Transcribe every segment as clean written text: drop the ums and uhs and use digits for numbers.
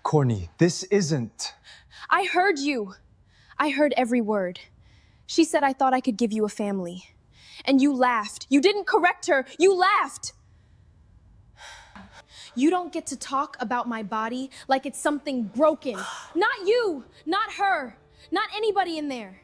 Courtney, this isn't... I heard you. I heard every word. She said I thought I could give you a family. And you laughed. You didn't correct her. You laughed. You don't get to talk about my body like it's something broken. Not you, not her, not anybody in there.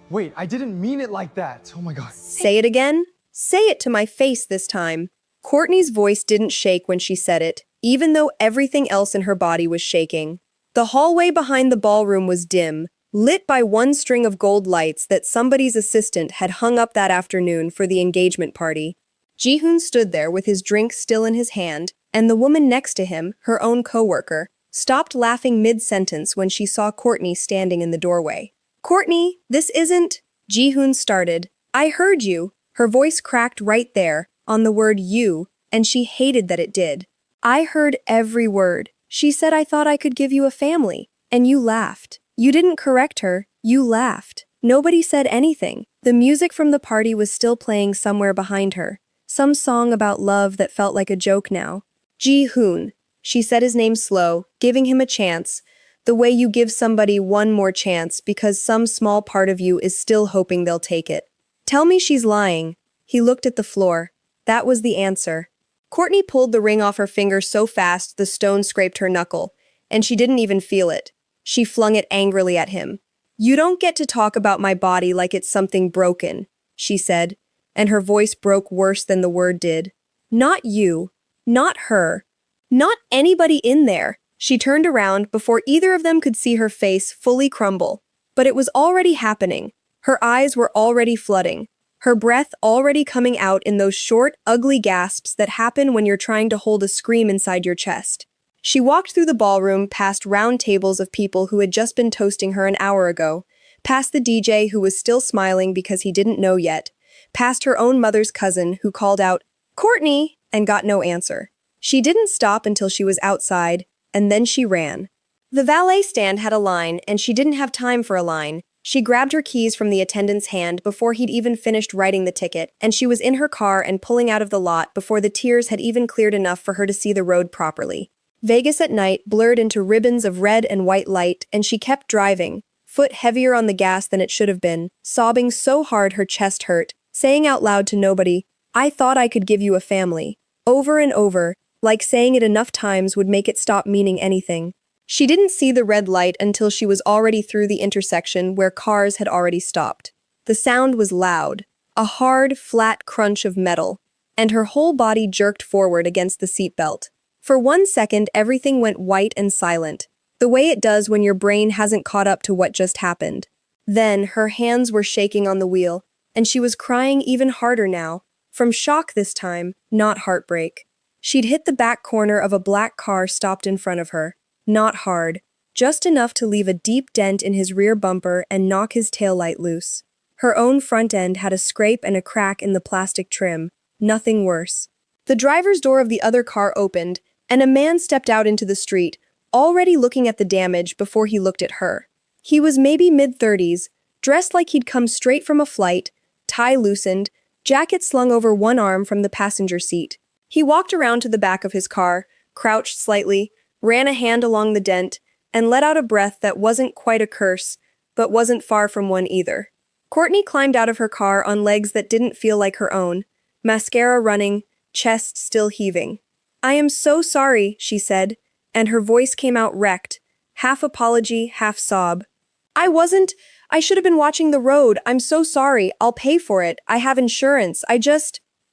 Wait, I didn't mean it like that. Oh my God. Say it again? Say it to my face this time. Courtney's voice didn't shake when she said it, even though everything else in her body was shaking. The hallway behind the ballroom was dim, lit by one string of gold lights that somebody's assistant had hung up that afternoon for the engagement party. Ji-hoon stood there with his drink still in his hand, and the woman next to him, her own coworker, stopped laughing mid-sentence when she saw Courtney standing in the doorway. "Courtney, this isn't..." Ji-hoon started. "I heard you." Her voice cracked right there, on the word you, and she hated that it did. "I heard every word. She said I thought I could give you a family, and you laughed. You didn't correct her, you laughed. Nobody said anything. The music from the party was still playing somewhere behind her. Some song about love that felt like a joke now. Ji-hoon." She said his name slow, giving him a chance, the way you give somebody one more chance because some small part of you is still hoping they'll take it. "Tell me she's lying." He looked at the floor. That was the answer. Courtney pulled the ring off her finger so fast the stone scraped her knuckle, and she didn't even feel it. She flung it angrily at him. "You don't get to talk about my body like it's something broken," she said, and her voice broke worse than the word did. "Not you. Not her. Not anybody in there." She turned around before either of them could see her face fully crumble. But it was already happening. Her eyes were already flooding. Her breath already coming out in those short, ugly gasps that happen when you're trying to hold a scream inside your chest. She walked through the ballroom past round tables of people who had just been toasting her an hour ago, past the DJ who was still smiling because he didn't know yet, past her own mother's cousin who called out, "Courtney!" and got no answer. She didn't stop until she was outside, and then she ran. The valet stand had a line, and she didn't have time for a line. She grabbed her keys from the attendant's hand before he'd even finished writing the ticket, and she was in her car and pulling out of the lot before the tears had even cleared enough for her to see the road properly. Vegas at night blurred into ribbons of red and white light, and she kept driving, foot heavier on the gas than it should have been, sobbing so hard her chest hurt, saying out loud to nobody, "I thought I could give you a family," over and over, like saying it enough times would make it stop meaning anything. She didn't see the red light until she was already through the intersection where cars had already stopped. The sound was loud, a hard, flat crunch of metal, and her whole body jerked forward against the seatbelt. For 1 second, everything went white and silent, the way it does when your brain hasn't caught up to what just happened. Then, her hands were shaking on the wheel, and she was crying even harder now, from shock this time, not heartbreak. She'd hit the back corner of a black car stopped in front of her. Not hard, just enough to leave a deep dent in his rear bumper and knock his taillight loose. Her own front end had a scrape and a crack in the plastic trim, nothing worse. The driver's door of the other car opened, and a man stepped out into the street, already looking at the damage before he looked at her. He was maybe mid-30s, dressed like he'd come straight from a flight, tie loosened, jacket slung over one arm from the passenger seat. He walked around to the back of his car, crouched slightly, ran a hand along the dent, and let out a breath that wasn't quite a curse, but wasn't far from one either. Courtney climbed out of her car on legs that didn't feel like her own, mascara running, chest still heaving. "I am so sorry," she said, and her voice came out wrecked, half apology, half sob. I should have been watching the road. I'm so sorry. I'll pay for it. I have insurance.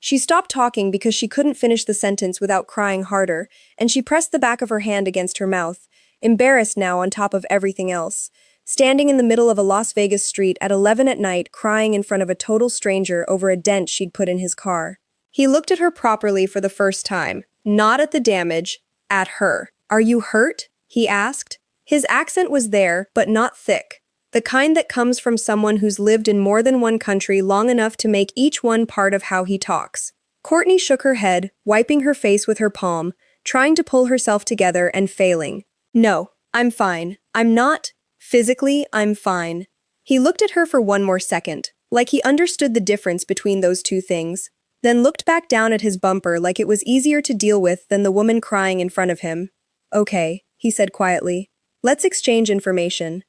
She stopped talking because she couldn't finish the sentence without crying harder, and she pressed the back of her hand against her mouth, embarrassed now on top of everything else, standing in the middle of a Las Vegas street at 11 at night crying in front of a total stranger over a dent she'd put in his car. He looked at her properly for the first time, not at the damage, at her. "Are you hurt?" he asked. His accent was there, but not thick. The kind that comes from someone who's lived in more than one country long enough to make each one part of how he talks. Courtney shook her head, wiping her face with her palm, trying to pull herself together and failing. "No, I'm fine. I'm not. Physically, I'm fine." He looked at her for one more second, like he understood the difference between those two things, then looked back down at his bumper like it was easier to deal with than the woman crying in front of him. "Okay," he said quietly. Let's exchange information.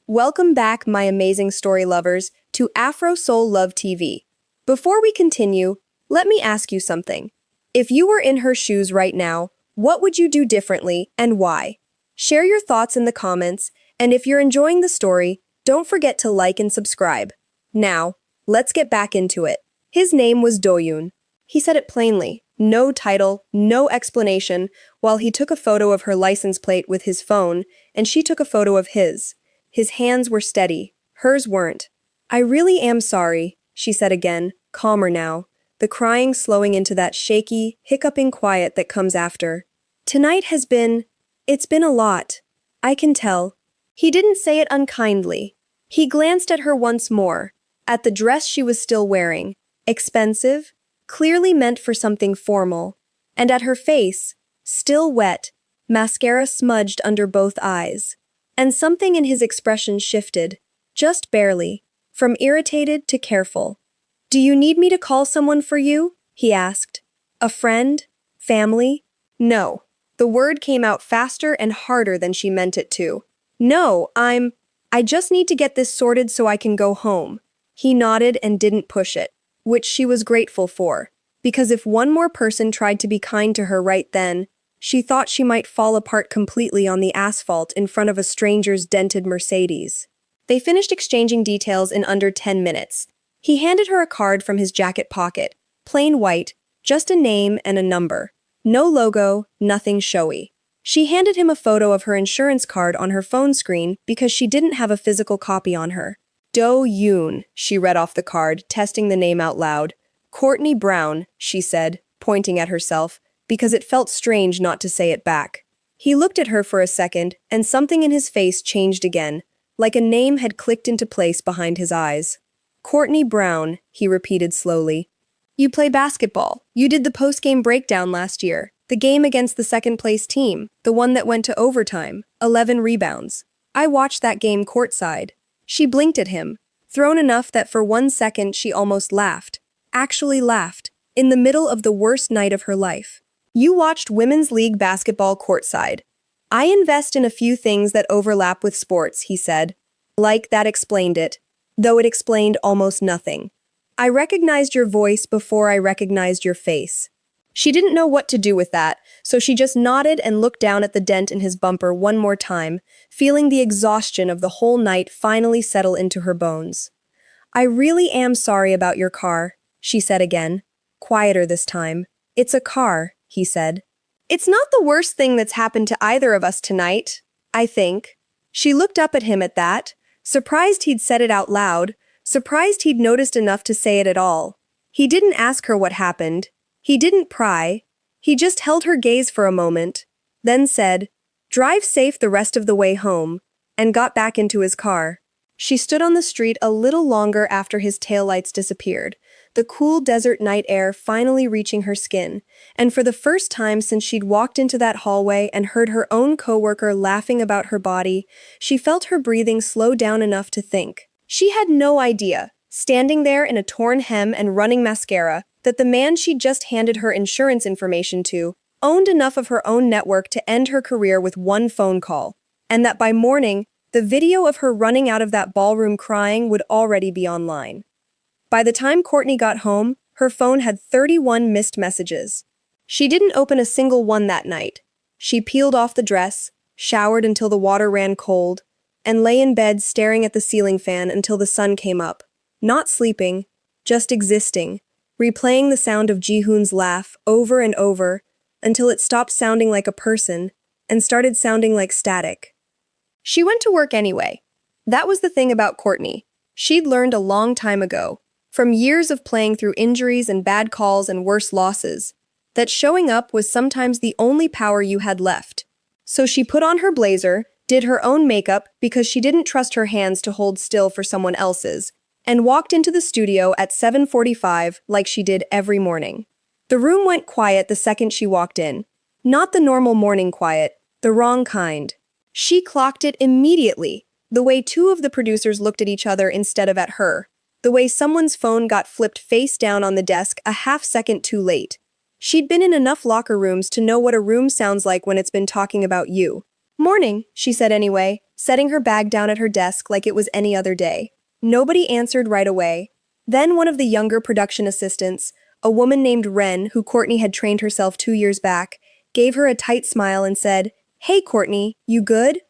Welcome back, my amazing story lovers, to Afro Soul Love TV. Before we continue, let me ask you something. If you were in her shoes right now, what would you do differently and why? Share your thoughts in the comments, and if you're enjoying the story, don't forget to like and subscribe. Now, let's get back into it. His name was Do-yoon. He said it plainly, no title, no explanation, while he took a photo of her license plate with his phone, and she took a photo of his. His hands were steady, hers weren't. I really am sorry, she said again, calmer now, the crying slowing into that shaky, hiccuping quiet that comes after. Tonight it's been a lot. I can tell. He didn't say it unkindly. He glanced at her once more, at the dress she was still wearing, expensive, clearly meant for something formal, and at her face, still wet, mascara smudged under both eyes. And something in his expression shifted, just barely, from irritated to careful. Do you need me to call someone for you? He asked. A friend? Family? No. The word came out faster and harder than she meant it to. No, I just need to get this sorted so I can go home. He nodded and didn't push it, which she was grateful for, because if one more person tried to be kind to her right then, she thought she might fall apart completely on the asphalt in front of a stranger's dented Mercedes. They finished exchanging details in under 10 minutes. He handed her a card from his jacket pocket, plain white, just a name and a number. No logo, nothing showy. She handed him a photo of her insurance card on her phone screen because she didn't have a physical copy on her. Do-yoon, she read off the card, testing the name out loud. Courtney Brown, she said, pointing at herself, because it felt strange not to say it back. He looked at her for a second, and something in his face changed again, like a name had clicked into place behind his eyes. Courtney Brown, he repeated slowly. You play basketball. You did the post-game breakdown last year. The game against the second-place team, the one that went to overtime, 11 rebounds. I watched that game courtside. She blinked at him, thrown enough that for 1 second she almost laughed. Actually laughed, in the middle of the worst night of her life. You watched Women's League basketball courtside. I invest in a few things that overlap with sports, he said. Like that explained it, though it explained almost nothing. I recognized your voice before I recognized your face. She didn't know what to do with that, so she just nodded and looked down at the dent in his bumper one more time, feeling the exhaustion of the whole night finally settle into her bones. I really am sorry about your car, she said again, quieter this time. It's a car, he said. It's not the worst thing that's happened to either of us tonight, I think. She looked up at him at that, surprised he'd said it out loud, surprised he'd noticed enough to say it at all. He didn't ask her what happened. He didn't pry. He just held her gaze for a moment, then said, "Drive safe the rest of the way home," and got back into his car. She stood on the street a little longer after his taillights disappeared, the cool desert night air finally reaching her skin, and for the first time since she'd walked into that hallway and heard her own coworker laughing about her body, she felt her breathing slow down enough to think. She had no idea, standing there in a torn hem and running mascara, that the man she'd just handed her insurance information to owned enough of her own network to end her career with one phone call, and that by morning, the video of her running out of that ballroom crying would already be online. By the time Courtney got home, her phone had 31 missed messages. She didn't open a single one that night. She peeled off the dress, showered until the water ran cold, and lay in bed staring at the ceiling fan until the sun came up. Not sleeping, just existing, replaying the sound of Ji-hoon's laugh over and over until it stopped sounding like a person and started sounding like static. She went to work anyway. That was the thing about Courtney. She'd learned a long time ago, from years of playing through injuries and bad calls and worse losses, that showing up was sometimes the only power you had left. So she put on her blazer, did her own makeup because she didn't trust her hands to hold still for someone else's, and walked into the studio at 7:45 like she did every morning. The room went quiet the second she walked in. Not the normal morning quiet, the wrong kind. She clocked it immediately, the way two of the producers looked at each other instead of at her, the way someone's phone got flipped face down on the desk a half-second too late. She'd been in enough locker rooms to know what a room sounds like when it's been talking about you. Morning, she said anyway, setting her bag down at her desk like it was any other day. Nobody answered right away. Then one of the younger production assistants, a woman named Ren, who Courtney had trained herself 2 years back, gave her a tight smile and said, "Hey Courtney, you good?"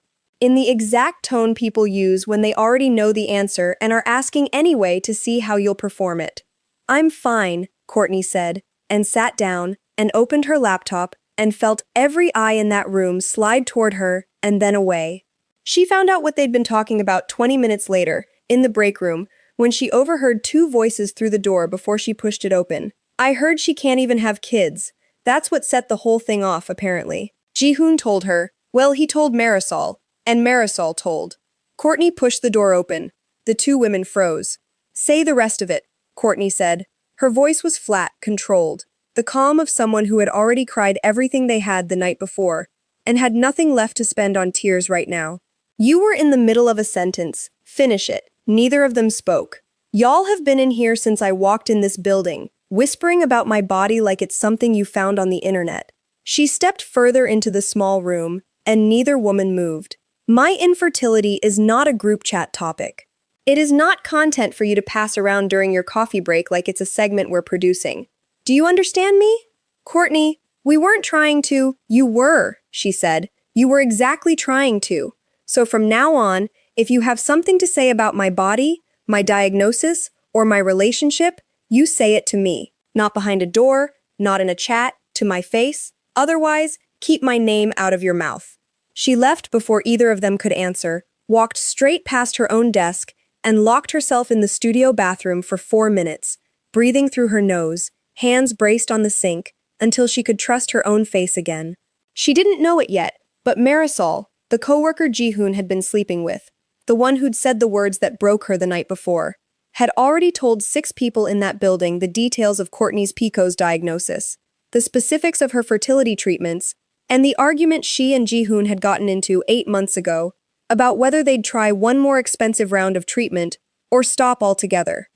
In the exact tone people use when they already know the answer and are asking anyway to see how you'll perform it. "I'm fine," Courtney said, and sat down and opened her laptop and felt every eye in that room slide toward her and then away. She found out what they'd been talking about 20 minutes later, in the break room, when she overheard 2 voices through the door before she pushed it open. "I heard she can't even have kids." That's what set the whole thing off, apparently. Ji-hoon told her. Well, he told Marisol, and Marisol told. Courtney pushed the door open. The 2 women froze. "Say the rest of it," Courtney said. Her voice was flat, controlled. The calm of someone who had already cried everything they had the night before, and had nothing left to spend on tears right now. "You were in the middle of a sentence. Finish it." Neither of them spoke. "Y'all have been in here since I walked in this building, whispering about my body like it's something you found on the internet." She stepped further into the small room, and neither woman moved. "My infertility is not a group chat topic. It is not content for you to pass around during your coffee break like it's a segment we're producing. Do you understand me?" "Courtney, we weren't trying to—" "You were," she said. "You were exactly trying to. So from now on, if you have something to say about my body, my diagnosis, or my relationship, you say it to me. Not behind a door, not in a chat, to my face. Otherwise, keep my name out of your mouth." She left before either of them could answer, walked straight past her own desk, and locked herself in the studio bathroom for 4 minutes, breathing through her nose, hands braced on the sink, until she could trust her own face again. She didn't know it yet, but Marisol, the coworker Ji-hoon had been sleeping with, the one who'd said the words that broke her the night before, had already told 6 people in that building the details of Courtney's PCOS diagnosis, the specifics of her fertility treatments, and the argument she and Ji-hoon had gotten into 8 months ago about whether they'd try one more expensive round of treatment or stop altogether.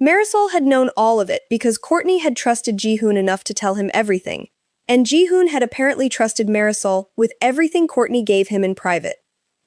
Marisol had known all of it because Courtney had trusted Ji-hoon enough to tell him everything, and Ji-hoon had apparently trusted Marisol with everything Courtney gave him in private.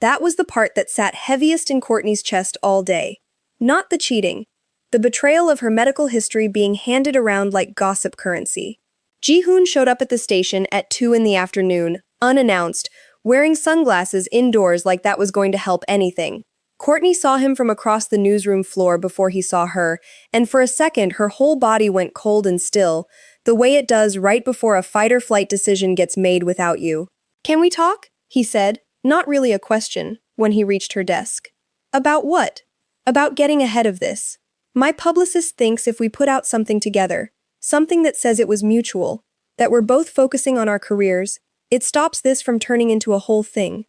That was the part that sat heaviest in Courtney's chest all day. Not the cheating. The betrayal of her medical history being handed around like gossip currency. Ji-hoon showed up at the station at 2 in the afternoon, unannounced, wearing sunglasses indoors like that was going to help anything. Courtney saw him from across the newsroom floor before he saw her, and for a second her whole body went cold and still, the way it does right before a fight-or-flight decision gets made without you. "Can we talk?" he said, not really a question, when he reached her desk. "About what?" "About getting ahead of this. My publicist thinks if we put out something together, something that says it was mutual, that we're both focusing on our careers, it stops this from turning into a whole thing."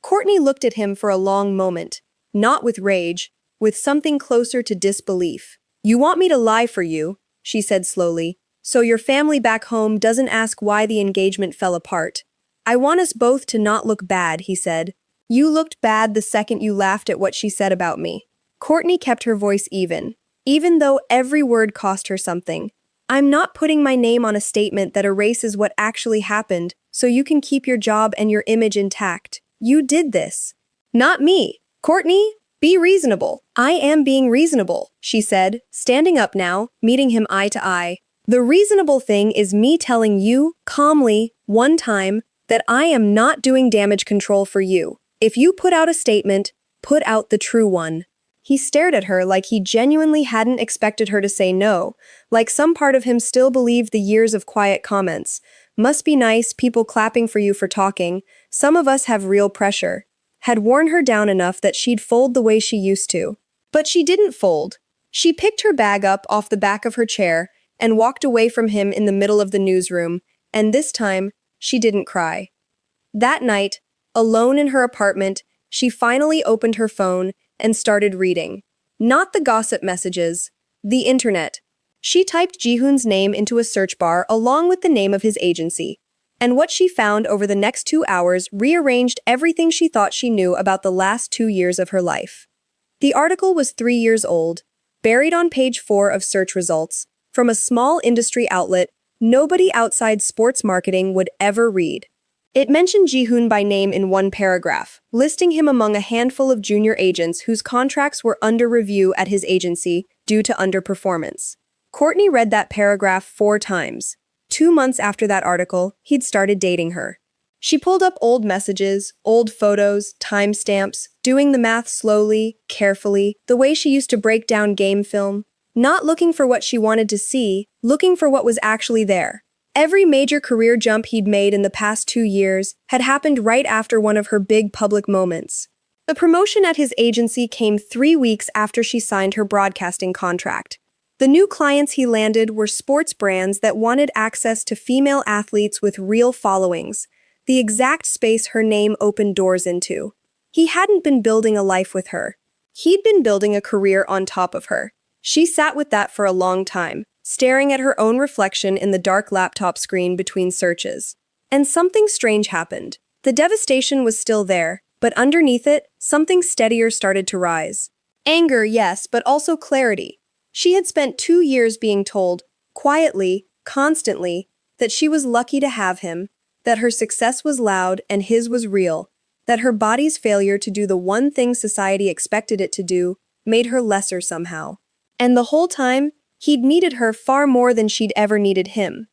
Courtney looked at him for a long moment, not with rage, with something closer to disbelief. "You want me to lie for you," she said slowly, "so your family back home doesn't ask why the engagement fell apart." "I want us both to not look bad," he said. "You looked bad the second you laughed at what she said about me." Courtney kept her voice even though every word cost her something. "I'm not putting my name on a statement that erases what actually happened so you can keep your job and your image intact. You did this. Not me. Courtney, be reasonable." "I am being reasonable," she said, standing up now, meeting him eye to eye. "The reasonable thing is me telling you, calmly, one time, that I am not doing damage control for you. If you put out a statement, put out the true one." He stared at her like he genuinely hadn't expected her to say no, like some part of him still believed the years of quiet comments. "Must be nice, people clapping for you for talking. Some of us have real pressure." Had worn her down enough that she'd fold the way she used to. But she didn't fold. She picked her bag up off the back of her chair and walked away from him in the middle of the newsroom, and this time, she didn't cry. That night, alone in her apartment, she finally opened her phone and started reading. Not the gossip messages, the internet. She typed Ji-hoon's name into a search bar along with the name of his agency, and what she found over the next 2 hours rearranged everything she thought she knew about the last 2 years of her life. The article was 3 years old, buried on page 4 of search results, from a small industry outlet nobody outside sports marketing would ever read. It mentioned Ji-hoon by name in one paragraph, listing him among a handful of junior agents whose contracts were under review at his agency due to underperformance. Courtney read that paragraph 4 times. 2 months after that article, he'd started dating her. She pulled up old messages, old photos, timestamps, doing the math slowly, carefully, the way she used to break down game film, not looking for what she wanted to see, looking for what was actually there. Every major career jump he'd made in the past 2 years had happened right after one of her big public moments. The promotion at his agency came 3 weeks after she signed her broadcasting contract. The new clients he landed were sports brands that wanted access to female athletes with real followings, the exact space her name opened doors into. He hadn't been building a life with her. He'd been building a career on top of her. She sat with that for a long time, staring at her own reflection in the dark laptop screen between searches. And something strange happened. The devastation was still there, but underneath it, something steadier started to rise. Anger, yes, but also clarity. She had spent 2 years being told, quietly, constantly, that she was lucky to have him, that her success was loud and his was real, that her body's failure to do the one thing society expected it to do made her lesser somehow. And the whole time, he'd needed her far more than she'd ever needed him.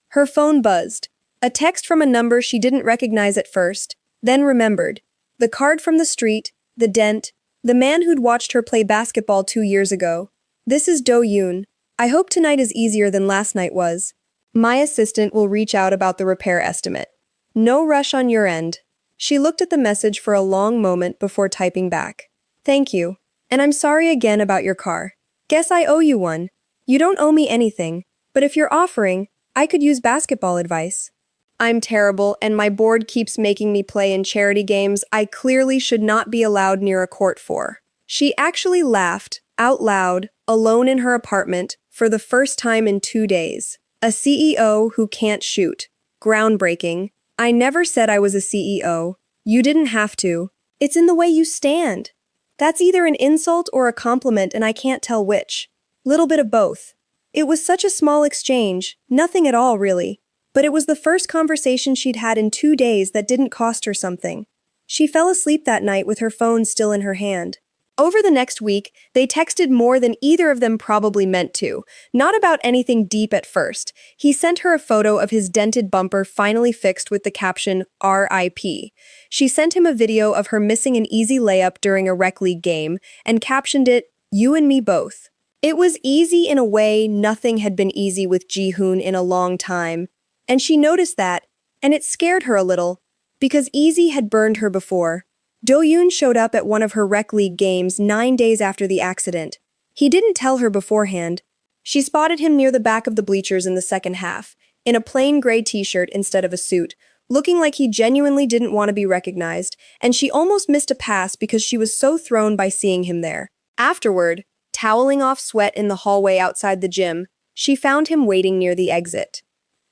Her phone buzzed. A text from a number she didn't recognize at first, then remembered. The card from the street, the dent, the man who'd watched her play basketball 2 years ago. This is Do-yoon. I hope tonight is easier than last night was. My assistant will reach out about the repair estimate. No rush on your end. She looked at the message for a long moment before typing back. Thank you. And I'm sorry again about your car. Guess I owe you one. You don't owe me anything, but if you're offering, I could use basketball advice. I'm terrible, and my board keeps making me play in charity games I clearly should not be allowed near a court for. She actually laughed, out loud, alone in her apartment, for the first time in 2 days. A CEO who can't shoot. Groundbreaking. I never said I was a CEO. You didn't have to. It's in the way you stand. That's either an insult or a compliment, and I can't tell which. Little bit of both. It was such a small exchange, nothing at all really. But it was the first conversation she'd had in 2 days that didn't cost her something. She fell asleep that night with her phone still in her hand. Over the next week, they texted more than either of them probably meant to. Not about anything deep at first. He sent her a photo of his dented bumper finally fixed with the caption, R.I.P. She sent him a video of her missing an easy layup during a rec league game and captioned it, You and me both. It was easy in a way nothing had been easy with Ji-hoon in a long time. And she noticed that, and it scared her a little, because easy had burned her before. Do-yoon showed up at one of her rec league games 9 days after the accident. He didn't tell her beforehand. She spotted him near the back of the bleachers in the second half, in a plain gray t-shirt instead of a suit, looking like he genuinely didn't want to be recognized, and she almost missed a pass because she was so thrown by seeing him there. Afterward, toweling off sweat in the hallway outside the gym, she found him waiting near the exit.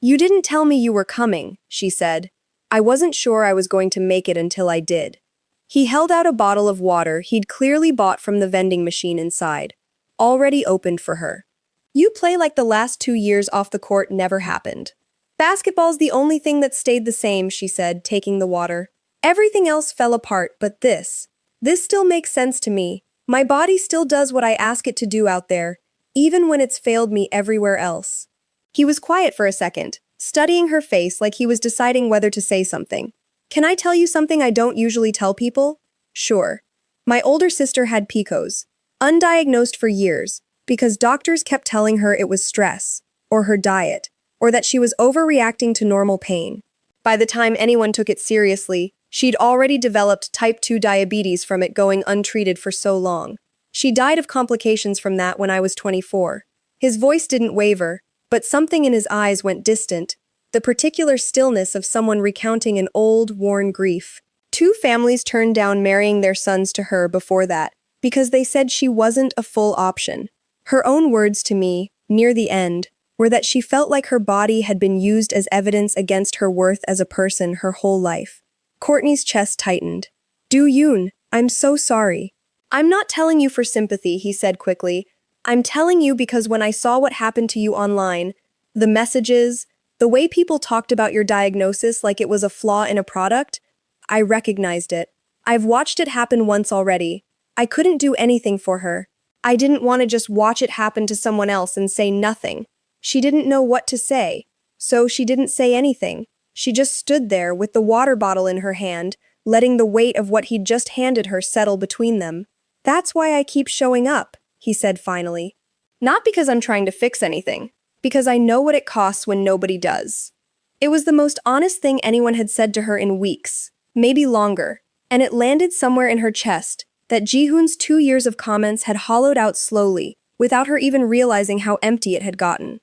You didn't tell me you were coming, she said. I wasn't sure I was going to make it until I did. He held out a bottle of water he'd clearly bought from the vending machine inside, already opened for her. You play like the last 2 years off the court never happened. Basketball's the only thing that stayed the same, she said, taking the water. Everything else fell apart, but this. This still makes sense to me. My body still does what I ask it to do out there, even when it's failed me everywhere else. He was quiet for a second, studying her face like he was deciding whether to say something. Can I tell you something I don't usually tell people? Sure. My older sister had PCOS, undiagnosed for years, because doctors kept telling her it was stress, or her diet, or that she was overreacting to normal pain. By the time anyone took it seriously, she'd already developed type 2 diabetes from it going untreated for so long. She died of complications from that when I was 24. His voice didn't waver, but something in his eyes went distant, the particular stillness of someone recounting an old, worn grief. 2 families turned down marrying their sons to her before that, because they said she wasn't a full option. Her own words to me, near the end, were that she felt like her body had been used as evidence against her worth as a person her whole life. Courtney's chest tightened. Do-yoon, I'm so sorry. I'm not telling you for sympathy, he said quickly. I'm telling you because when I saw what happened to you online, the messages, The way people talked about your diagnosis like it was a flaw in a product, I recognized it. I've watched it happen once already. I couldn't do anything for her. I didn't want to just watch it happen to someone else and say nothing. She didn't know what to say, so she didn't say anything. She just stood there with the water bottle in her hand, letting the weight of what he'd just handed her settle between them. "That's why I keep showing up," he said finally. "Not because I'm trying to fix anything, because I know what it costs when nobody does." It was the most honest thing anyone had said to her in weeks, maybe longer, and it landed somewhere in her chest that Jihoon's 2 years of comments had hollowed out slowly, without her even realizing how empty it had gotten.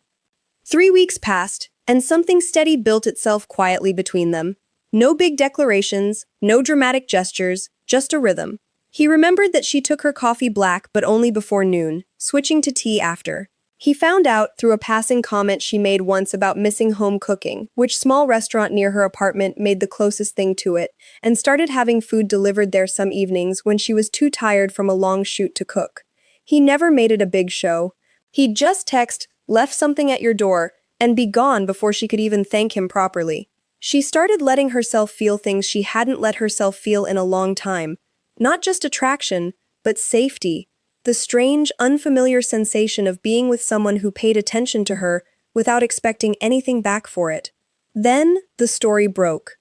3 weeks passed, and something steady built itself quietly between them. No big declarations, no dramatic gestures, just a rhythm. He remembered that she took her coffee black but only before noon, switching to tea after. He found out through a passing comment she made once about missing home cooking, which small restaurant near her apartment made the closest thing to it, and started having food delivered there some evenings when she was too tired from a long shoot to cook. He never made it a big show. He'd just text, "Left something at your door," and be gone before she could even thank him properly. She started letting herself feel things she hadn't let herself feel in a long time. Not just attraction, but safety. The strange, unfamiliar sensation of being with someone who paid attention to her without expecting anything back for it. Then, the story broke.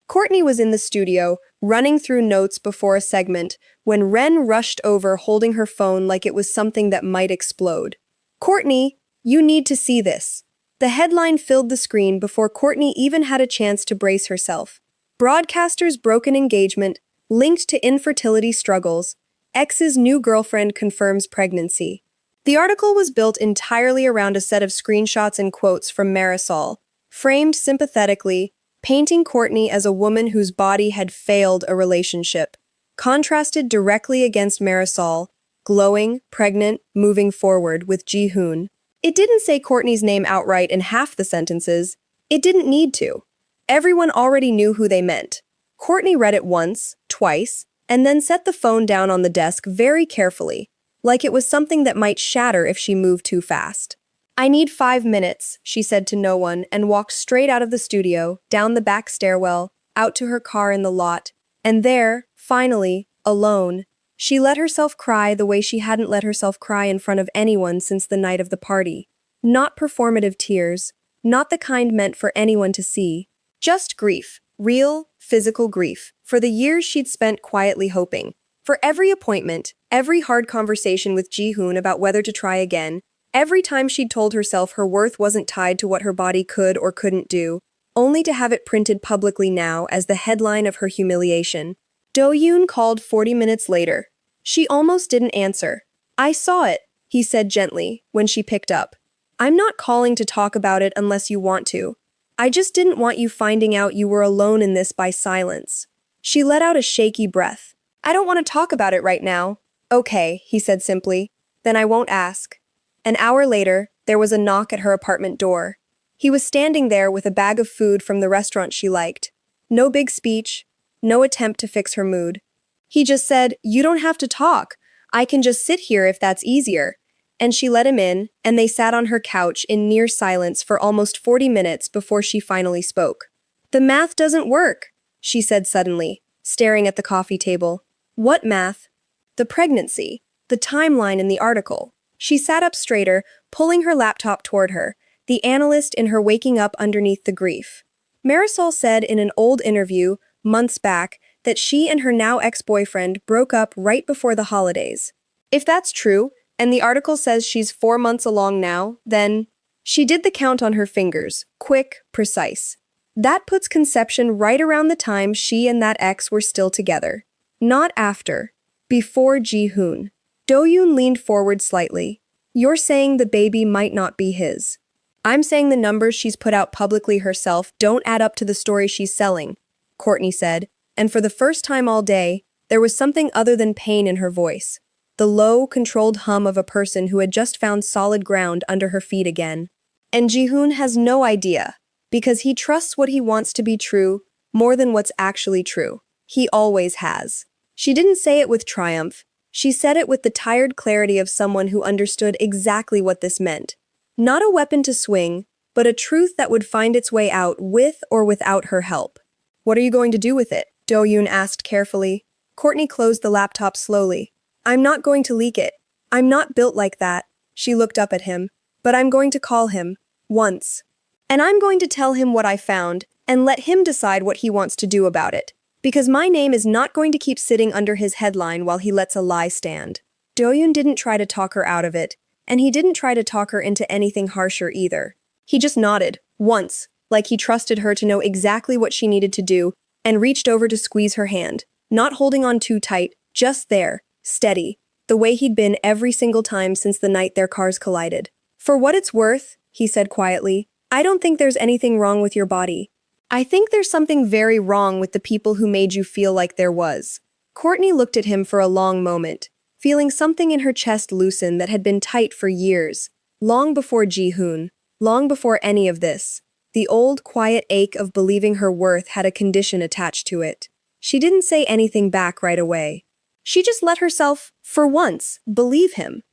Courtney was in the studio, running through notes before a segment, when Ren rushed over holding her phone like it was something that might explode. "Courtney, you need to see this." The headline filled the screen before Courtney even had a chance to brace herself. "Broadcaster's broken engagement, linked to infertility struggles. Ex's new girlfriend confirms pregnancy." The article was built entirely around a set of screenshots and quotes from Marisol, framed sympathetically, painting Courtney as a woman whose body had failed a relationship, contrasted directly against Marisol, glowing, pregnant, moving forward with Jihoon. It didn't say Courtney's name outright in half the sentences. It didn't need to. Everyone already knew who they meant. Courtney read it once, twice, and then set the phone down on the desk very carefully, like it was something that might shatter if she moved too fast. "I need 5 minutes," she said to no one, and walked straight out of the studio, down the back stairwell, out to her car in the lot, and there, finally, alone, she let herself cry the way she hadn't let herself cry in front of anyone since the night of the party. Not performative tears, not the kind meant for anyone to see. Just grief, real, physical grief, for the years she'd spent quietly hoping. For every appointment, every hard conversation with Jihoon about whether to try again, every time she'd told herself her worth wasn't tied to what her body could or couldn't do, only to have it printed publicly now as the headline of her humiliation. Do-yoon called 40 minutes later. She almost didn't answer. "I saw it," he said gently, when she picked up. "I'm not calling to talk about it unless you want to. I just didn't want you finding out you were alone in this by silence." She let out a shaky breath. "I don't want to talk about it right now." "Okay," he said simply. "Then I won't ask." An hour later, there was a knock at her apartment door. He was standing there with a bag of food from the restaurant she liked. No big speech, no attempt to fix her mood. He just said, "You don't have to talk. I can just sit here if that's easier." And she let him in, and they sat on her couch in near silence for almost 40 minutes before she finally spoke. "The math doesn't work," she said suddenly, staring at the coffee table. "What math?" "The pregnancy, the timeline in the article." She sat up straighter, pulling her laptop toward her, the analyst in her waking up underneath the grief. Marisol said in an old interview, months back, that she and her now ex-boyfriend broke up right before the holidays. If that's true, and the article says she's 4 months along now, then she did the count on her fingers, quick, precise. That puts conception right around the time she and that ex were still together. Not after. Before Jihoon. Do-yoon leaned forward slightly. "You're saying the baby might not be his." "I'm saying the numbers she's put out publicly herself don't add up to the story she's selling," Courtney said, and for the first time all day, there was something other than pain in her voice. The low, controlled hum of a person who had just found solid ground under her feet again. "And Jihoon has no idea, because he trusts what he wants to be true more than what's actually true. He always has." She didn't say it with triumph. She said it with the tired clarity of someone who understood exactly what this meant. Not a weapon to swing, but a truth that would find its way out with or without her help. What are you going to do with it? Do-yoon asked carefully. Courtney closed the laptop slowly. I'm not going to leak it. I'm not built like that. She looked up at him. But I'm going to call him. Once. And I'm going to tell him what I found, and let him decide what he wants to do about it. Because my name is not going to keep sitting under his headline while he lets a lie stand. Do-yoon didn't try to talk her out of it, and he didn't try to talk her into anything harsher either. He just nodded, once, like he trusted her to know exactly what she needed to do, and reached over to squeeze her hand, not holding on too tight, just there, steady, the way he'd been every single time since the night their cars collided. For what it's worth, he said quietly, I don't think there's anything wrong with your body. I think there's something very wrong with the people who made you feel like there was. Courtney looked at him for a long moment, feeling something in her chest loosen that had been tight for years, long before Ji-hoon, long before any of this. The old, quiet ache of believing her worth had a condition attached to it. She didn't say anything back right away. She just let herself, for once, believe him.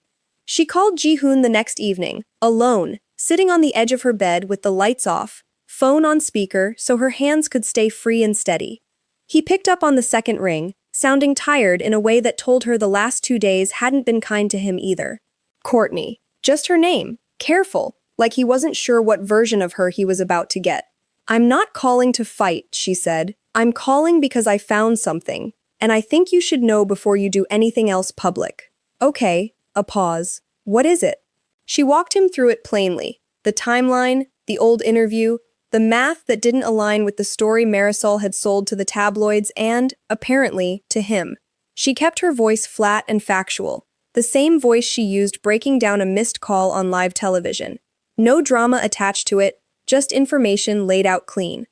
She called Ji-hoon the next evening, alone, sitting on the edge of her bed with the lights off, phone on speaker so her hands could stay free and steady. He picked up on the second ring, sounding tired in a way that told her the last 2 days hadn't been kind to him either. Courtney. Just her name. Careful, like he wasn't sure what version of her he was about to get. I'm not calling to fight, she said. I'm calling because I found something, and I think you should know before you do anything else public. Okay, a pause. What is it? She walked him through it plainly. The timeline, the old interview, the math that didn't align with the story Marisol had sold to the tabloids and, apparently, to him. She kept her voice flat and factual, the same voice she used breaking down a missed call on live television. No drama attached to it, just information laid out clean.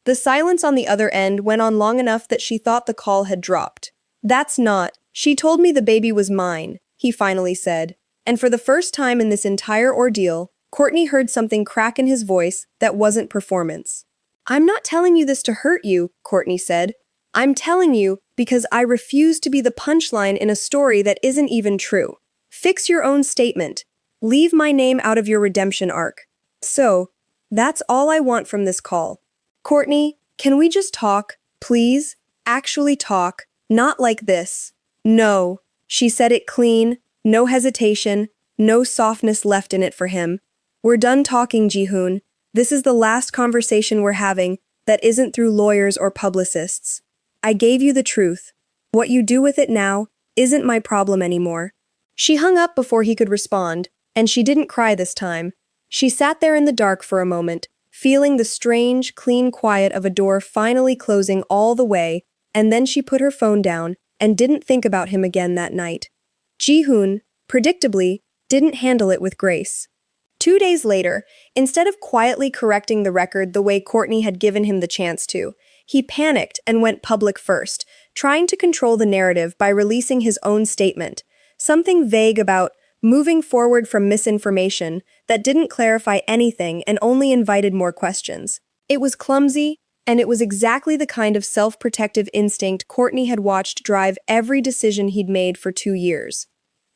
The silence on the other end went on long enough that she thought the call had dropped. That's not. She told me the baby was mine, he finally said. And for the first time in this entire ordeal, Courtney heard something crack in his voice that wasn't performance. I'm not telling you this to hurt you, Courtney said. I'm telling you because I refuse to be the punchline in a story that isn't even true. Fix your own statement. Leave my name out of your redemption arc. So, that's all I want from this call. Courtney, can we just talk, please? Actually talk, not like this. No. She said it clean, no hesitation, no softness left in it for him. We're done talking, Ji-hoon. This is the last conversation we're having that isn't through lawyers or publicists. I gave you the truth. What you do with it now isn't my problem anymore. She hung up before he could respond, and she didn't cry this time. She sat there in the dark for a moment, feeling the strange, clean quiet of a door finally closing all the way, and then she put her phone down and didn't think about him again that night. Ji-hoon, predictably, didn't handle it with grace. 2 days later, instead of quietly correcting the record the way Courtney had given him the chance to, he panicked and went public first, trying to control the narrative by releasing his own statement, something vague about moving forward from misinformation that didn't clarify anything and only invited more questions. It was clumsy, and it was exactly the kind of self-protective instinct Courtney had watched drive every decision he'd made for 2 years.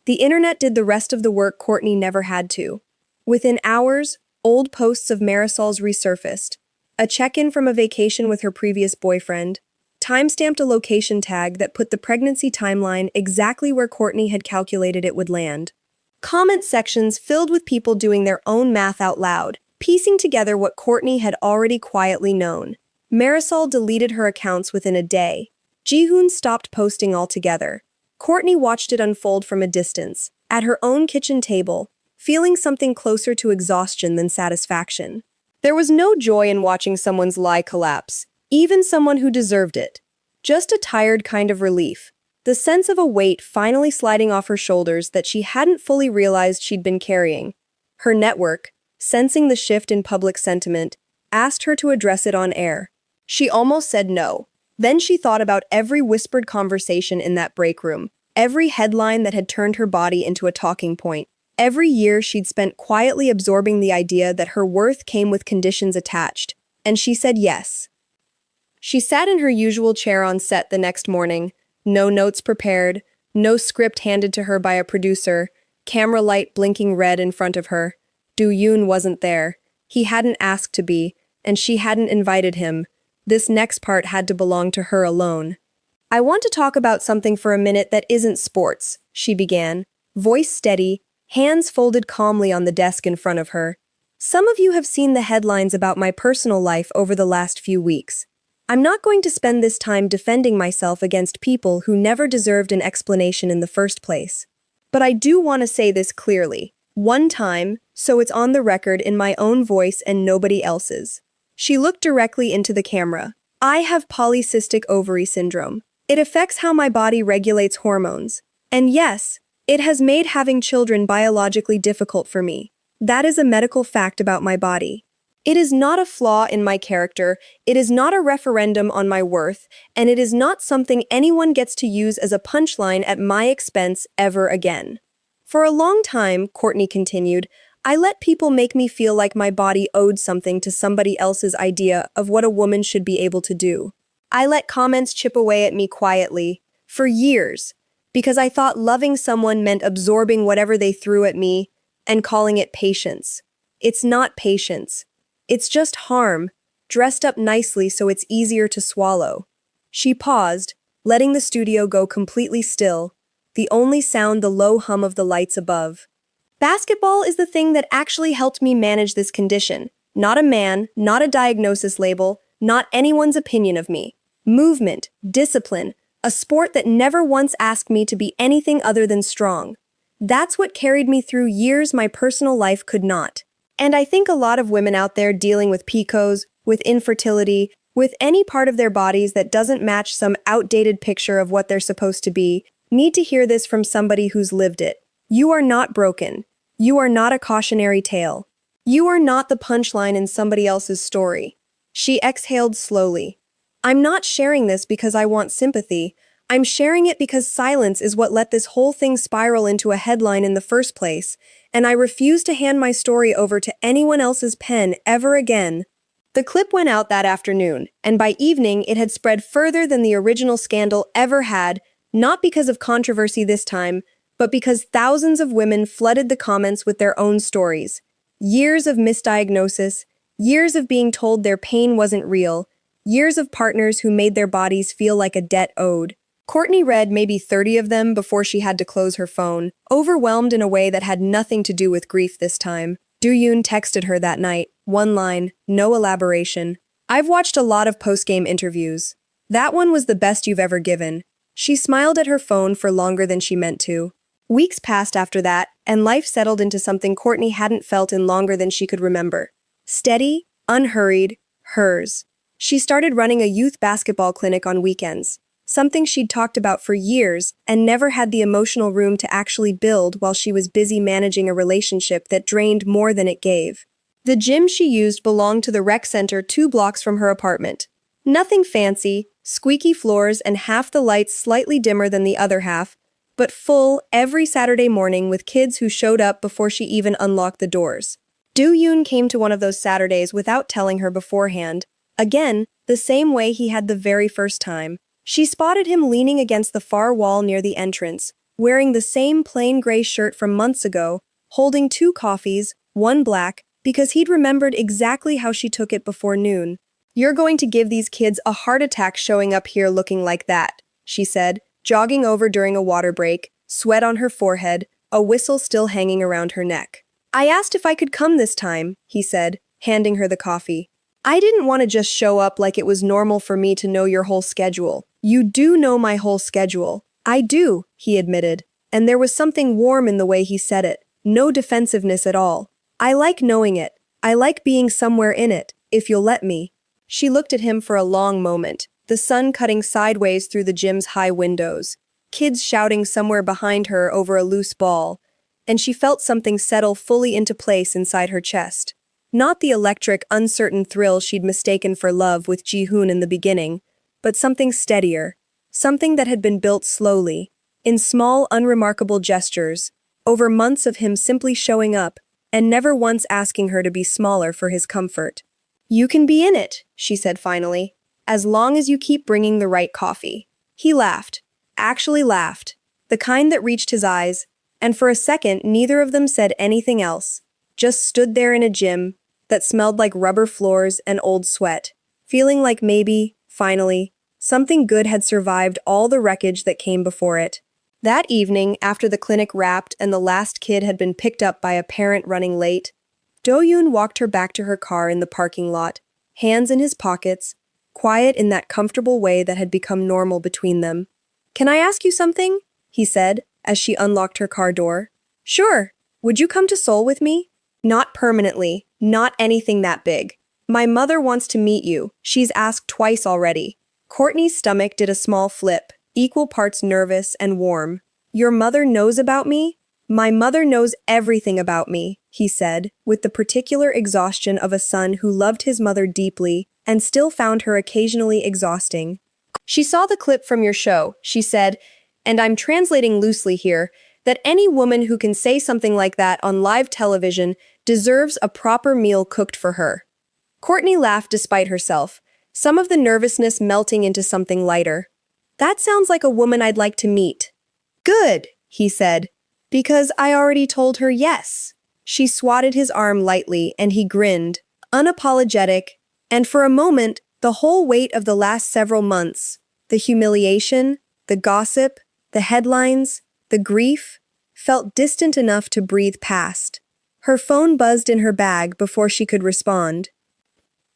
The internet did the rest of the work Courtney never had to. Within hours, old posts of Marisol's resurfaced. A check-in from a vacation with her previous boyfriend, time-stamped a location tag that put the pregnancy timeline exactly where Courtney had calculated it would land. Comment sections filled with people doing their own math out loud, piecing together what Courtney had already quietly known. Marisol deleted her accounts within a day. Ji-hoon stopped posting altogether. Courtney watched it unfold from a distance, at her own kitchen table, feeling something closer to exhaustion than satisfaction. There was no joy in watching someone's lie collapse, even someone who deserved it. Just a tired kind of relief, the sense of a weight finally sliding off her shoulders that she hadn't fully realized she'd been carrying. Her network, sensing the shift in public sentiment, asked her to address it on air. She almost said no. Then she thought about every whispered conversation in that break room, every headline that had turned her body into a talking point. Every year she'd spent quietly absorbing the idea that her worth came with conditions attached, and she said yes. She sat in her usual chair on set the next morning, no notes prepared, no script handed to her by a producer, camera light blinking red in front of her. Do-yoon wasn't there. He hadn't asked to be, and she hadn't invited him. This next part had to belong to her alone. I want to talk about something for a minute that isn't sports, she began, voice steady, hands folded calmly on the desk in front of her. Some of you have seen the headlines about my personal life over the last few weeks. I'm not going to spend this time defending myself against people who never deserved an explanation in the first place. But I do want to say this clearly. One time, so it's on the record in my own voice and nobody else's. She looked directly into the camera. I have polycystic ovary syndrome. It affects how my body regulates hormones. And yes, it has made having children biologically difficult for me. That is a medical fact about my body. It is not a flaw in my character, it is not a referendum on my worth, and it is not something anyone gets to use as a punchline at my expense ever again. For a long time, Courtney continued, I let people make me feel like my body owed something to somebody else's idea of what a woman should be able to do. I let comments chip away at me quietly, for years, because I thought loving someone meant absorbing whatever they threw at me and calling it patience. It's not patience. It's just harm, dressed up nicely so it's easier to swallow. She paused, letting the studio go completely still, the only sound the low hum of the lights above. Basketball is the thing that actually helped me manage this condition. Not a man, not a diagnosis label, not anyone's opinion of me. Movement, discipline, a sport that never once asked me to be anything other than strong. That's what carried me through years my personal life could not. And I think a lot of women out there dealing with PCOS, with infertility, with any part of their bodies that doesn't match some outdated picture of what they're supposed to be, need to hear this from somebody who's lived it. You are not broken. You are not a cautionary tale. You are not the punchline in somebody else's story. She exhaled slowly. I'm not sharing this because I want sympathy. I'm sharing it because silence is what let this whole thing spiral into a headline in the first place, and I refuse to hand my story over to anyone else's pen ever again. The clip went out that afternoon, and by evening it had spread further than the original scandal ever had, not because of controversy this time, but because thousands of women flooded the comments with their own stories. Years of misdiagnosis, years of being told their pain wasn't real, years of partners who made their bodies feel like a debt owed. Courtney read maybe 30 of them before she had to close her phone, overwhelmed in a way that had nothing to do with grief this time. Do-yoon texted her that night, one line, no elaboration. I've watched a lot of post-game interviews. That one was the best you've ever given. She smiled at her phone for longer than she meant to. Weeks passed after that, and life settled into something Courtney hadn't felt in longer than she could remember. Steady, unhurried, hers. She started running a youth basketball clinic on weekends, something she'd talked about for years and never had the emotional room to actually build while she was busy managing a relationship that drained more than it gave. The gym she used belonged to the rec center 2 blocks from her apartment. Nothing fancy, squeaky floors and half the lights slightly dimmer than the other half, but full every Saturday morning with kids who showed up before she even unlocked the doors. Do-yoon came to one of those Saturdays without telling her beforehand. Again, the same way he had the very first time. She spotted him leaning against the far wall near the entrance, wearing the same plain gray shirt from months ago, holding 2 coffees, one black, because he'd remembered exactly how she took it before noon. You're going to give these kids a heart attack showing up here looking like that, she said, jogging over during a water break, sweat on her forehead, a whistle still hanging around her neck. I asked if I could come this time, he said, handing her the coffee. I didn't want to just show up like it was normal for me to know your whole schedule. You do know my whole schedule. I do, he admitted, and there was something warm in the way he said it, no defensiveness at all. I like knowing it. I like being somewhere in it, if you'll let me. She looked at him for a long moment, the sun cutting sideways through the gym's high windows, kids shouting somewhere behind her over a loose ball, and she felt something settle fully into place inside her chest. Not the electric, uncertain thrill she'd mistaken for love with Ji-hoon in the beginning, but something steadier, something that had been built slowly, in small, unremarkable gestures, over months of him simply showing up, and never once asking her to be smaller for his comfort. You can be in it, she said finally, as long as you keep bringing the right coffee. He laughed, actually laughed, the kind that reached his eyes, and for a second neither of them said anything else, just stood there in a gym, that smelled like rubber floors and old sweat, feeling like maybe, finally, something good had survived all the wreckage that came before it. That evening, after the clinic wrapped and the last kid had been picked up by a parent running late, Do-yoon walked her back to her car in the parking lot, hands in his pockets, quiet in that comfortable way that had become normal between them. "Can I ask you something?" he said, as she unlocked her car door. "Sure. Would you come to Seoul with me?" "Not permanently. Not anything that big. My mother wants to meet you. She's asked twice already." Courtney's stomach did a small flip, equal parts nervous and warm. "Your mother knows about me?" "My mother knows everything about me," he said, with the particular exhaustion of a son who loved his mother deeply and still found her occasionally exhausting. "She saw the clip from your show," she said, and I'm translating loosely here, that any woman who can say something like that on live television deserves a proper meal cooked for her. Courtney laughed despite herself, some of the nervousness melting into something lighter. "That sounds like a woman I'd like to meet." "Good," he said, "because I already told her yes." She swatted his arm lightly and he grinned, unapologetic, and for a moment, the whole weight of the last several months, the humiliation, the gossip, the headlines, the grief, felt distant enough to breathe past. Her phone buzzed in her bag before she could respond.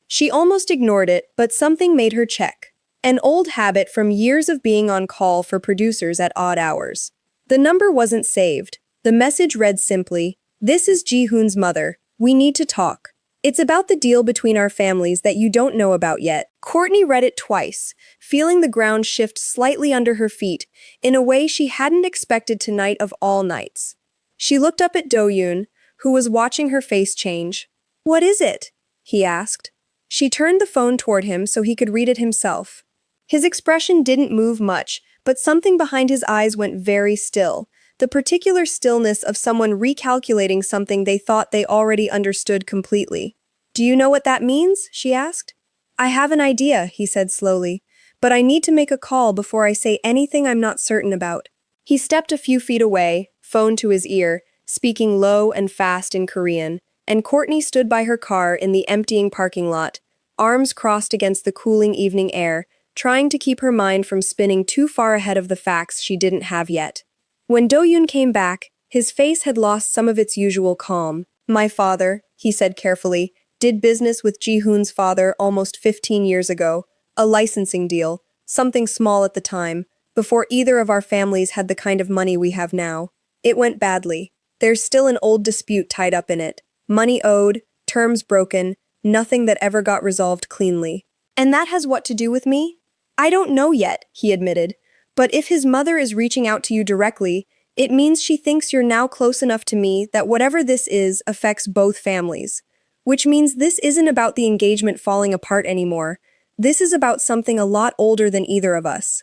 She almost ignored it, but something made her check. An old habit from years of being on call for producers at odd hours. The number wasn't saved. The message read simply, "This is Ji-hoon's mother. We need to talk. It's about the deal between our families that you don't know about yet." Courtney read it twice, feeling the ground shift slightly under her feet in a way she hadn't expected tonight of all nights. She looked up at Do-yoon, who was watching her face change. "What is it?" he asked. She turned the phone toward him so he could read it himself. His expression didn't move much, but something behind his eyes went very still, the particular stillness of someone recalculating something they thought they already understood completely. "Do you know what that means?" she asked. "I have an idea," he said slowly, "but I need to make a call before I say anything I'm not certain about." He stepped a few feet away, phone to his ear, speaking low and fast in Korean, and Courtney stood by her car in the emptying parking lot, arms crossed against the cooling evening air, trying to keep her mind from spinning too far ahead of the facts she didn't have yet. When Do-yoon came back, his face had lost some of its usual calm. "My father," he said carefully, "did business with Ji-hoon's father almost 15 years ago, a licensing deal, something small at the time, before either of our families had the kind of money we have now. It went badly. There's still an old dispute tied up in it. Money owed, terms broken, nothing that ever got resolved cleanly. And that has what to do with me? I don't know yet," he admitted. "But if his mother is reaching out to you directly, it means she thinks you're now close enough to me that whatever this is affects both families. Which means this isn't about the engagement falling apart anymore. This is about something a lot older than either of us."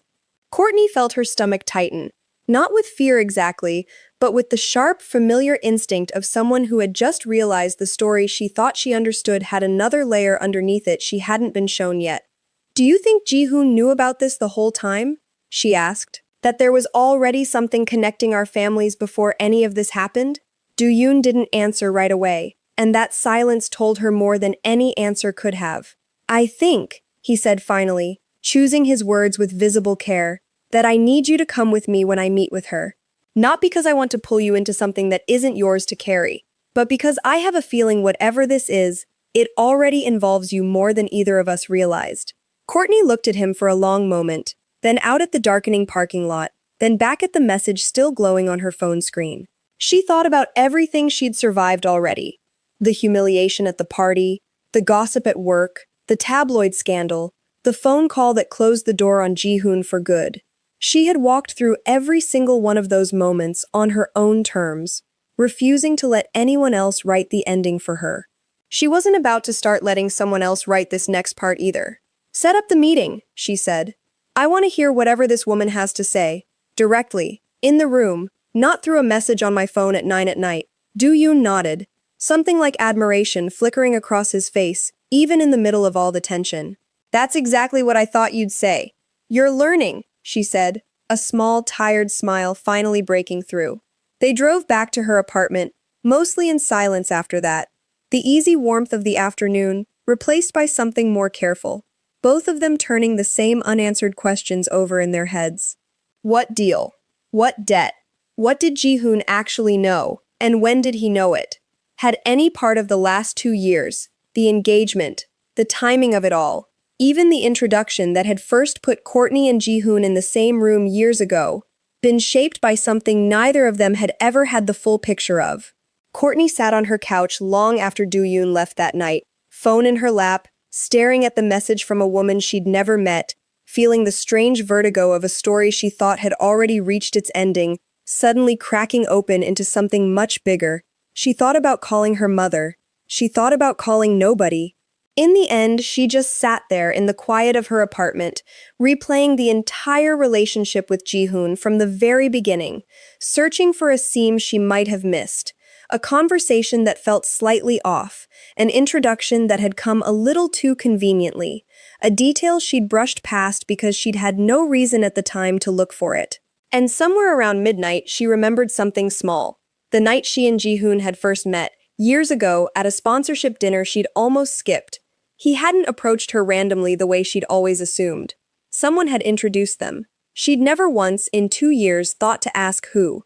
Courtney felt her stomach tighten, not with fear exactly, but with the sharp, familiar instinct of someone who had just realized the story she thought she understood had another layer underneath it she hadn't been shown yet. "Do you think Ji-hoon knew about this the whole time?" she asked. "That there was already something connecting our families before any of this happened?" Do-yoon didn't answer right away, and that silence told her more than any answer could have. "I think," he said finally, choosing his words with visible care, "that I need you to come with me when I meet with her. Not because I want to pull you into something that isn't yours to carry, but because I have a feeling whatever this is, it already involves you more than either of us realized." Courtney looked at him for a long moment, then out at the darkening parking lot, then back at the message still glowing on her phone screen. She thought about everything she'd survived already. The humiliation at the party, the gossip at work, the tabloid scandal, the phone call that closed the door on Ji-hoon for good. She had walked through every single one of those moments on her own terms, refusing to let anyone else write the ending for her. She wasn't about to start letting someone else write this next part either. "Set up the meeting," she said. "I want to hear whatever this woman has to say, directly, in the room, not through a message on my phone at 9 at night." Do-yoon nodded, something like admiration flickering across his face, even in the middle of all the tension. "That's exactly what I thought you'd say. You're learning," she said, a small, tired smile finally breaking through. They drove back to her apartment, mostly in silence after that. The easy warmth of the afternoon, replaced by something more careful. Both of them turning the same unanswered questions over in their heads. What deal? What debt? What did Ji-hoon actually know? And when did he know it? Had any part of the last 2 years, the engagement, the timing of it all, even the introduction that had first put Courtney and Ji-hoon in the same room years ago, been shaped by something neither of them had ever had the full picture of? Courtney sat on her couch long after Do-yoon left that night, phone in her lap, staring at the message from a woman she'd never met, feeling the strange vertigo of a story she thought had already reached its ending, suddenly cracking open into something much bigger. She thought about calling her mother. She thought about calling nobody. In the end, she just sat there in the quiet of her apartment, replaying the entire relationship with Ji-hoon from the very beginning, searching for a seam she might have missed, a conversation that felt slightly off, an introduction that had come a little too conveniently, a detail she'd brushed past because she'd had no reason at the time to look for it. And somewhere around midnight, she remembered something small. The night she and Ji-hoon had first met, years ago, at a sponsorship dinner she'd almost skipped. He hadn't approached her randomly the way she'd always assumed. Someone had introduced them. She'd never once, in 2 years, thought to ask who.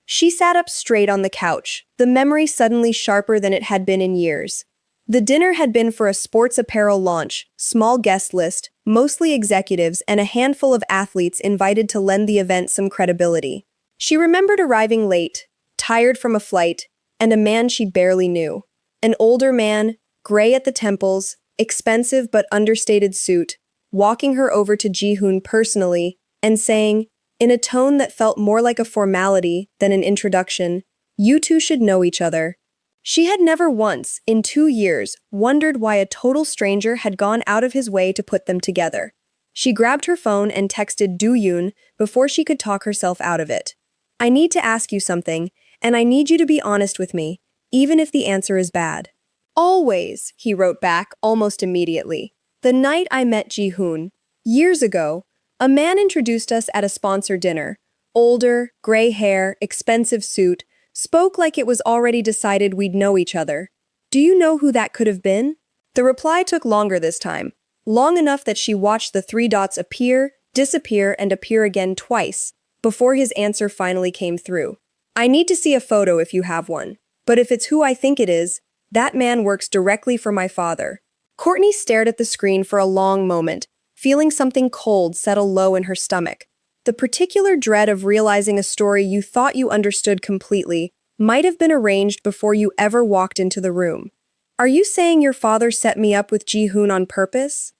She sat up straight on the couch, the memory suddenly sharper than it had been in years. The dinner had been for a sports apparel launch, small guest list, mostly executives, and a handful of athletes invited to lend the event some credibility. She remembered arriving late, tired from a flight, and a man she barely knew. An older man, gray at the temples, expensive but understated suit, walking her over to Ji-hoon personally and saying, in a tone that felt more like a formality than an introduction, "You two should know each other." She had never once, in 2 years, wondered why a total stranger had gone out of his way to put them together. She grabbed her phone and texted Do-yoon before she could talk herself out of it. "I need to ask you something, and I need you to be honest with me, even if the answer is bad." "Always," he wrote back almost immediately. "The night I met Ji-hoon, years ago, a man introduced us at a sponsor dinner. Older, gray hair, expensive suit, spoke like it was already decided we'd know each other. Do you know who that could have been?" The reply took longer this time, long enough that she watched the 3 dots appear, disappear, and appear again twice, before his answer finally came through. "I need to see a photo if you have one. But if it's who I think it is, that man works directly for my father." Courtney stared at the screen for a long moment, feeling something cold settle low in her stomach. The particular dread of realizing a story you thought you understood completely might have been arranged before you ever walked into the room. "Are you saying your father set me up with Ji-hoon on purpose?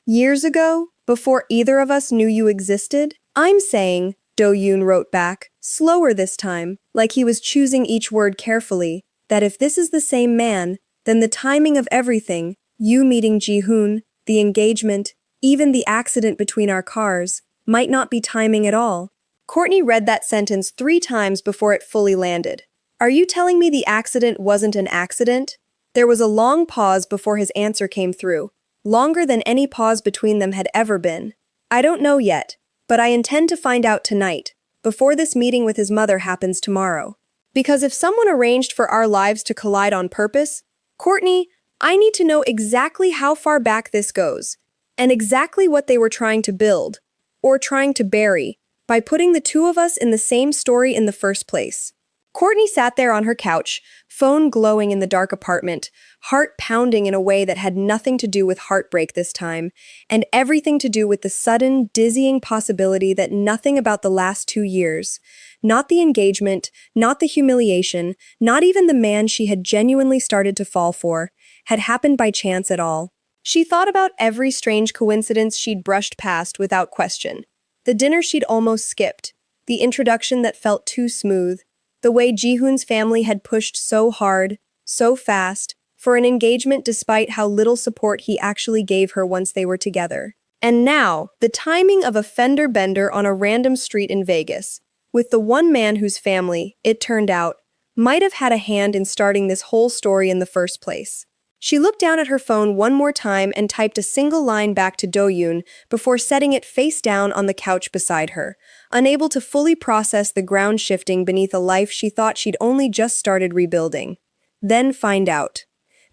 Years ago, before either of us knew you existed?" "I'm saying," Do-yoon wrote back, slower this time, like he was choosing each word carefully, "that if this is the same man, then the timing of everything, you meeting Ji-hoon, the engagement, even the accident between our cars, might not be timing at all." Courtney read that sentence 3 times before it fully landed. "Are you telling me the accident wasn't an accident?" There was a long pause before his answer came through, longer than any pause between them had ever been. "I don't know yet, but I intend to find out tonight, before this meeting with his mother happens tomorrow. Because if someone arranged for our lives to collide on purpose, Courtney, I need to know exactly how far back this goes, and exactly what they were trying to build, or trying to bury, by putting the 2 of us in the same story in the first place." Courtney sat there on her couch, phone glowing in the dark apartment, heart pounding in a way that had nothing to do with heartbreak this time, and everything to do with the sudden, dizzying possibility that nothing about the last 2 years, not the engagement, not the humiliation, not even the man she had genuinely started to fall for, had happened by chance at all. She thought about every strange coincidence she'd brushed past without question. The dinner she'd almost skipped, the introduction that felt too smooth, the way Ji-hoon's family had pushed so hard, so fast, for an engagement despite how little support he actually gave her once they were together. And now, the timing of a fender bender on a random street in Vegas, with the one man whose family, it turned out, might have had a hand in starting this whole story in the first place. She looked down at her phone one more time and typed a single line back to Do-yoon before setting it face down on the couch beside her, unable to fully process the ground shifting beneath a life she thought she'd only just started rebuilding. Then find out.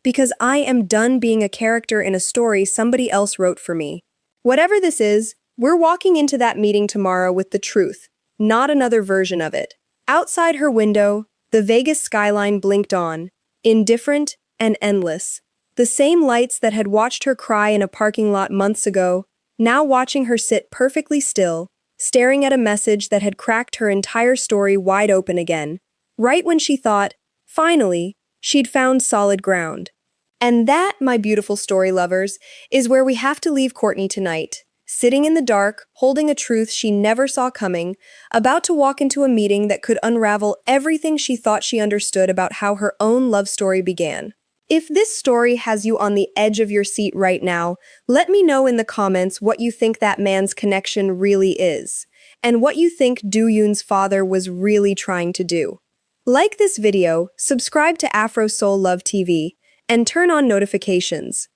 because I am done being a character in a story somebody else wrote for me. Whatever this is, we're walking into that meeting tomorrow with the truth, not another version of it. Outside her window, the Vegas skyline blinked on, indifferent and endless. The same lights that had watched her cry in a parking lot months ago, now watching her sit perfectly still, staring at a message that had cracked her entire story wide open again, right when she thought, finally, she'd found solid ground. And that, my beautiful story lovers, is where we have to leave Courtney tonight. Sitting in the dark, holding a truth she never saw coming, about to walk into a meeting that could unravel everything she thought she understood about how her own love story began. If this story has you on the edge of your seat right now, let me know in the comments what you think that man's connection really is, and what you think Do-yoon's father was really trying to do. Like this video, subscribe to Afro Soul Love TV, and turn on notifications.